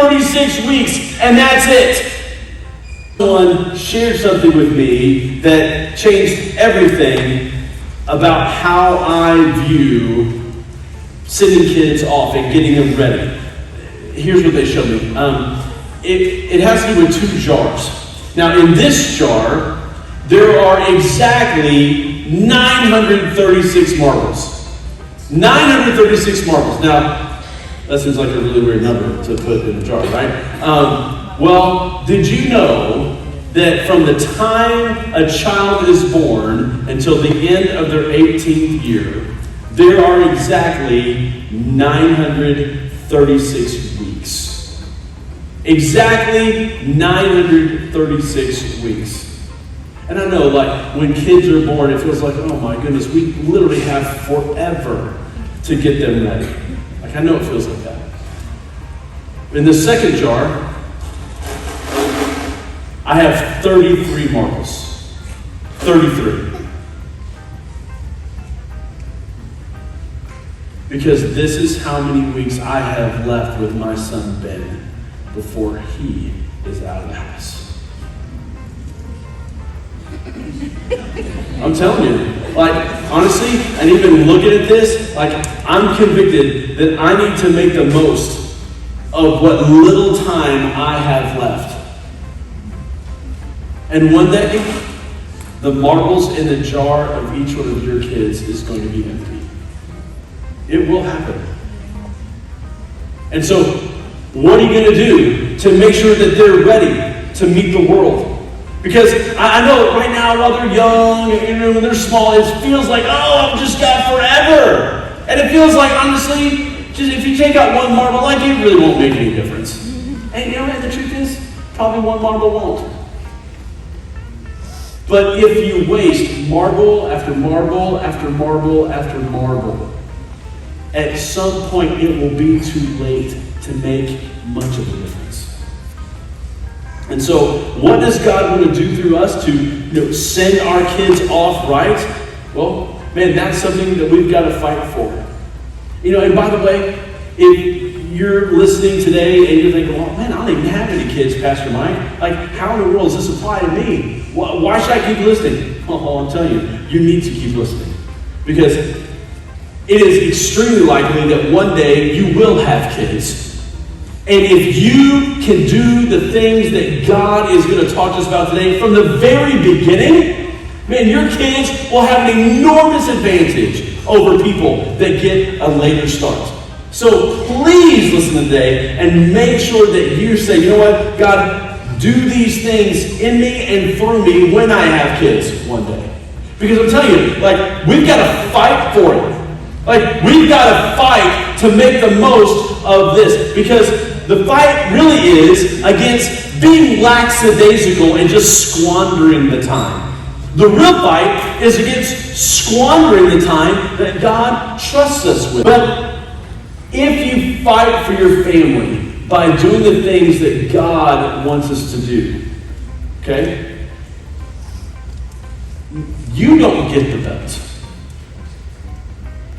936 weeks, and that's it. Someone shared something with me that changed everything about how I view sending kids off and getting them ready. Here's what they showed me. It has to do with 2 jars. Now, in this jar, there are exactly 936 marbles. 936 marbles. Now, that seems like a really weird number to put in a jar, right? Well, did you know that from the time a child is born until the end of their 18th year, there are exactly 936 weeks. Exactly 936 weeks. And I know, like, when kids are born, it feels like, oh my goodness, we literally have forever to get them ready. Like, I know it feels like that. In the second jar, I have 33 marbles. 33. Because this is how many weeks I have left with my son Ben before he is out of the house. I'm telling you, like, honestly, and even looking at this, like, I'm convicted that I need to make the most of what little time I have left. And one day, the marbles in the jar of each one of your kids is going to be empty. It will happen. And so, what are you going to do to make sure that they're ready to meet the world? Because I know right now, while they're young, when they're small, it feels like, oh, I've just got forever. And it feels like, honestly, just if you take out one marble, like, it really won't make any difference. And you know what the truth is? Probably one marble won't. But if you waste marble after marble after marble after marble, at some point it will be too late to make much of a difference. And so, what does God want to do through us to send our kids off right? Well, man, that's something that we've got to fight for. And by the way, if you're listening today and you're thinking, well, man, I don't even have any kids, Pastor Mike. Like, how in the world does this apply to me? Why should I keep listening? Oh, I'm telling you, you need to keep listening. Because it is extremely likely that one day you will have kids. And if you can do the things that God is going to talk to us about today from the very beginning, man, your kids will have an enormous advantage over people that get a later start. So please listen today and make sure that you say, you know what, God, do these things in me and through me when I have kids one day. Because I'm telling you, like, we've got to fight for it. Like, we've got to fight to make the most of this. Because the fight really is against being lackadaisical and just squandering the time. The real fight is against squandering the time that God trusts us with. But if you fight for your family by doing the things that God wants us to do, okay, you don't get the belt.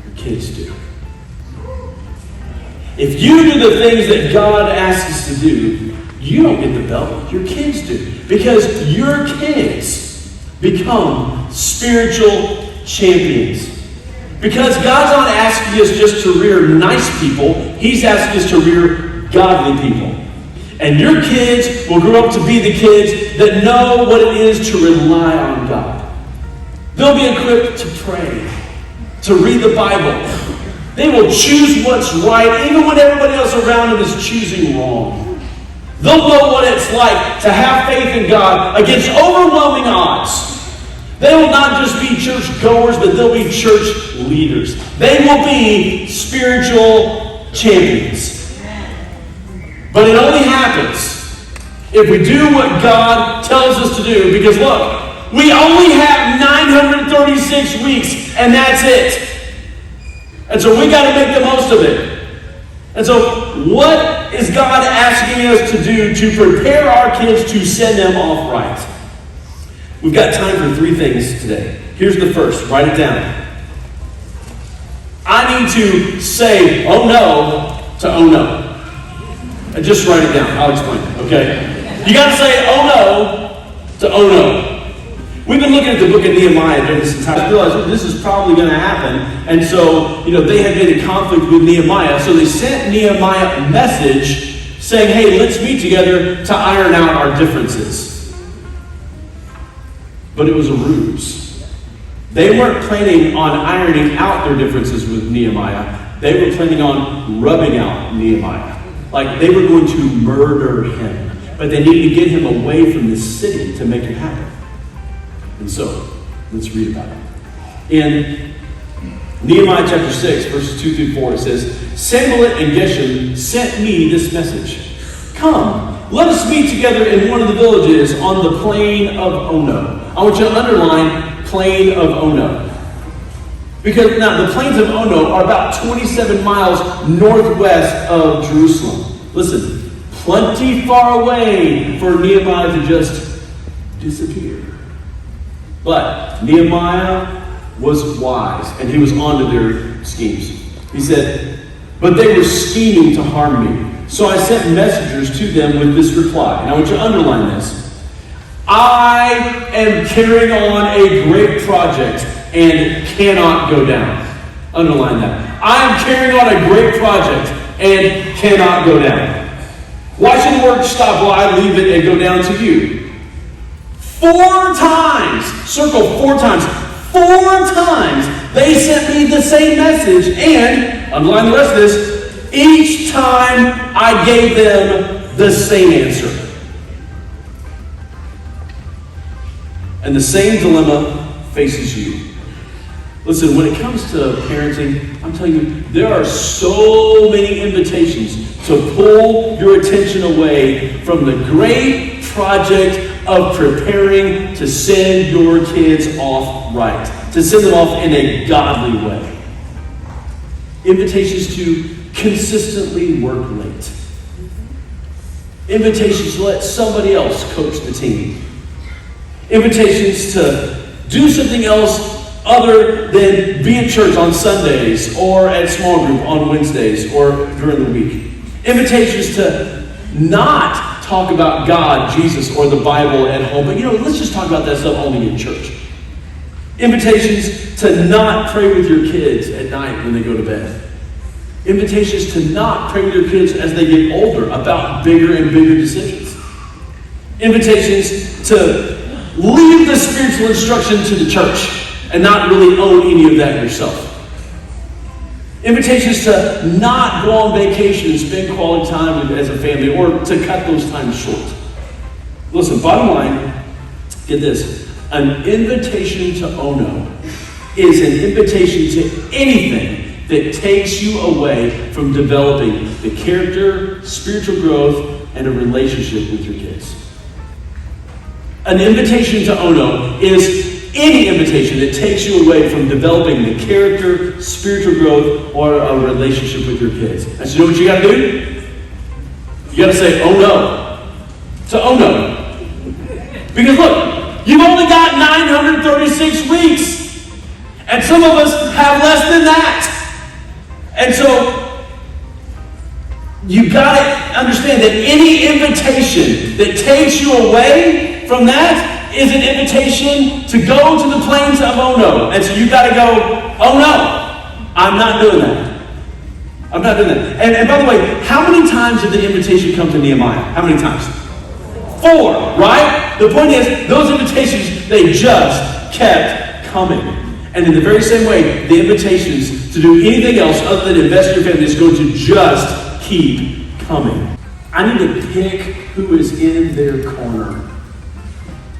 Your kids do. If you do the things that God asks us to do, you don't get the belt, your kids do. Because your kids become spiritual champions. Because God's not asking us just to rear nice people, He's asking us to rear godly people. And your kids will grow up to be the kids that know what it is to rely on God. They'll be equipped to pray, to read the Bible. They will choose what's right, even when everybody else around them is choosing wrong. They'll know what it's like to have faith in God against overwhelming odds. They will not just be church goers, but they'll be church leaders. They will be spiritual champions. But it only happens if we do what God tells us to do. Because look, we only have 936 weeks, and that's it. And so we got to make the most of it. And so what is God asking us to do to prepare our kids to send them off right? We've got time for 3 things today. Here's the first. Write it down. I need to say, oh no, to oh no. Just write it down. I'll explain it, okay? You got to say, oh no, to oh no. We've been looking at the book of Nehemiah during this entire time. I realized this is probably going to happen. And so, they had been in conflict with Nehemiah. So they sent Nehemiah a message saying, hey, let's meet together to iron out our differences. But it was a ruse. They weren't planning on ironing out their differences with Nehemiah. They were planning on rubbing out Nehemiah. Like they were going to murder him. But they needed to get him away from the city to make it happen. And so, let's read about it. In Nehemiah chapter 6, verses 2 through 4, it says, Sanballat and Geshem sent me this message. Come, let us meet together in one of the villages on the plain of Ono. I want you to underline plain of Ono. Because now, the plains of Ono are about 27 miles northwest of Jerusalem. Listen, plenty far away for Nehemiah to just disappear. But Nehemiah was wise, and he was onto their schemes. He said, but they were scheming to harm me. So I sent messengers to them with this reply. And I want you to underline this. I am carrying on a great project and cannot go down. Underline that. I am carrying on a great project and cannot go down. Why should the work stop while I leave it and go down to you? 4 times, circle 4 times, 4 times they sent me the same message, and, underline the rest of this, each time I gave them the same answer. And the same dilemma faces you. Listen, when it comes to parenting, I'm telling you, there are so many invitations to pull your attention away from the great project of preparing to send your kids off right, to send them off in a godly way. Invitations to consistently work late. Invitations to let somebody else coach the team. Invitations to do something else other than be at church on Sundays or at small group on Wednesdays or during the week. Invitations to not talk about God, Jesus, or the Bible at home. But let's just talk about that stuff only in church. Invitations to not pray with your kids at night when they go to bed. Invitations to not pray with your kids as they get older about bigger and bigger decisions. Invitations to leave the spiritual instruction to the church and not really own any of that yourself. Invitations to not go on vacation and spend quality time as a family or to cut those times short. Listen, bottom line, get this. An invitation to Ono is an invitation to anything that takes you away from developing the character, spiritual growth, and a relationship with your kids. An invitation to Ono is any invitation that takes you away from developing the character, spiritual growth, or a relationship with your kids. And so you know what you got to do? You got to say, oh no. To oh no. Because look, you've only got 936 weeks. And some of us have less than that. And so, you got to understand that any invitation that takes you away from that is an invitation to go to the plains of Ono. And so you got to go, oh no, I'm not doing that. I'm not doing that. And by the way, how many times did the invitation come to Nehemiah? How many times? 4, right? The point is, those invitations, they just kept coming. And in the very same way, the invitations to do anything else other than invest in your family is going to just keep coming. I need to pick who is in their corner.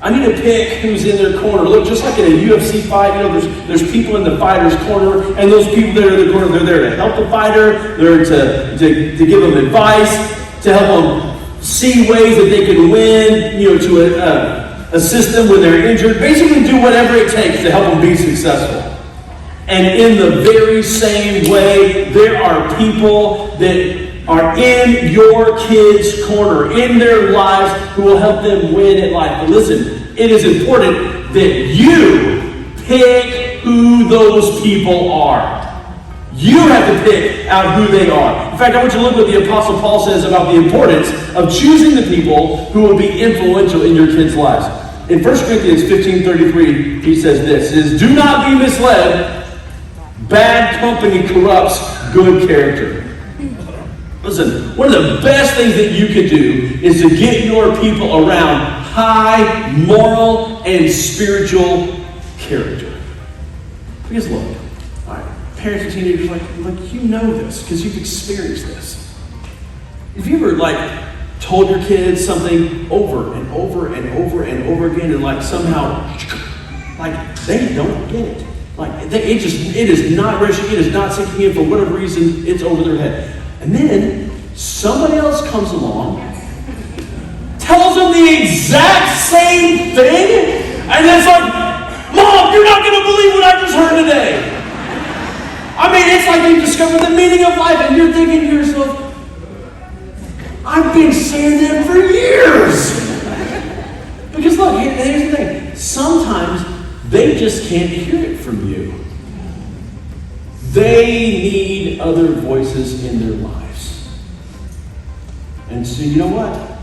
I need to pick who's in their corner. Look, just like in a UFC fight, there's people in the fighter's corner, and those people that are in the corner, they're there to help the fighter, they're to give them advice, to help them see ways that they can win, to assist them when they're injured. Basically do whatever it takes to help them be successful. And in the very same way, there are people that are in your kids' corner, in their lives, who will help them win at life. But listen, it is important that you pick who those people are. You have to pick out who they are. In fact, I want you to look what the Apostle Paul says about the importance of choosing the people who will be influential in your kids' lives. In 1 Corinthians 15:33, he says this, is, do not be misled. Bad company corrupts good character. Listen, one of the best things that you could do is to get your people around high moral and spiritual character. Because look, all right, parents and teenagers, like you know this because you've experienced this. Have you ever told your kids something over and over and over and over again, and somehow they don't get it? It is not registering, it is not sinking in for whatever reason, it's over their head. And then somebody else comes along, tells them the exact same thing, and it's like, Mom, you're not going to believe what I just heard today. I mean, it's like you discovered the meaning of life, and you're thinking to yourself, I've been saying that for years. Because look, here's the thing. Sometimes they just can't hear it from you. They need other voices in their lives. And so you know what?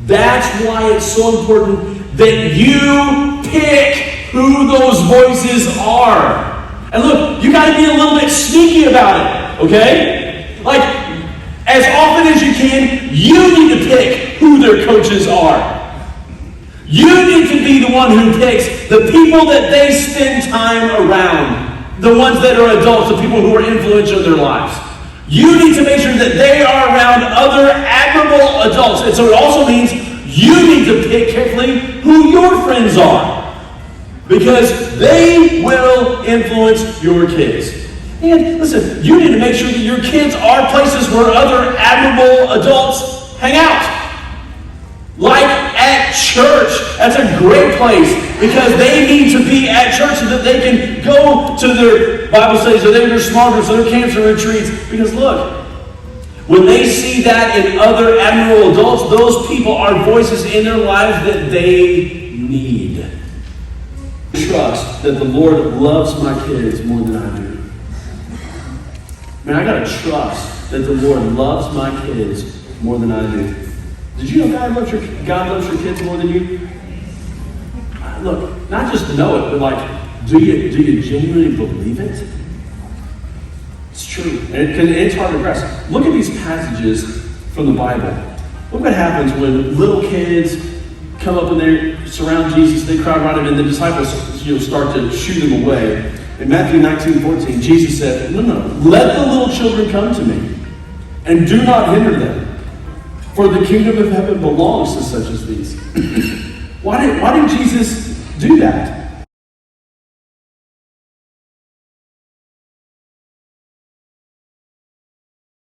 That's why it's so important that you pick who those voices are. And look, you got to be a little bit sneaky about it, okay? As often as you can, you need to pick who their coaches are. You need to be the one who picks the people that they spend time around. The ones that are adults, the people who are influential in their lives. You need to make sure that they are around other admirable adults. And so it also means you need to pick carefully who your friends are. Because they will influence your kids. And listen, you need to make sure that your kids are places where other admirable adults hang out. Like at church. That's a great place because they need to be at church so that they can go to their Bible studies or their small groups or their camps or retreats. Because look, when they see that in other admirable adults, those people are voices in their lives that they need. Trust that the Lord loves my kids more than I do. Man, I gotta trust that the Lord loves my kids more than I do. Did you know God loves your kids more than you? Look, not just know it, but do you genuinely believe it? It's true. And it's hard to grasp. Look at these passages from the Bible. Look what happens when little kids come up and they surround Jesus, they crowd around him, and the disciples start to shoo them away. In Matthew 19:14, Jesus said, No, let the little children come to me, and do not hinder them. For the kingdom of heaven belongs to such as these. Why did Jesus do that?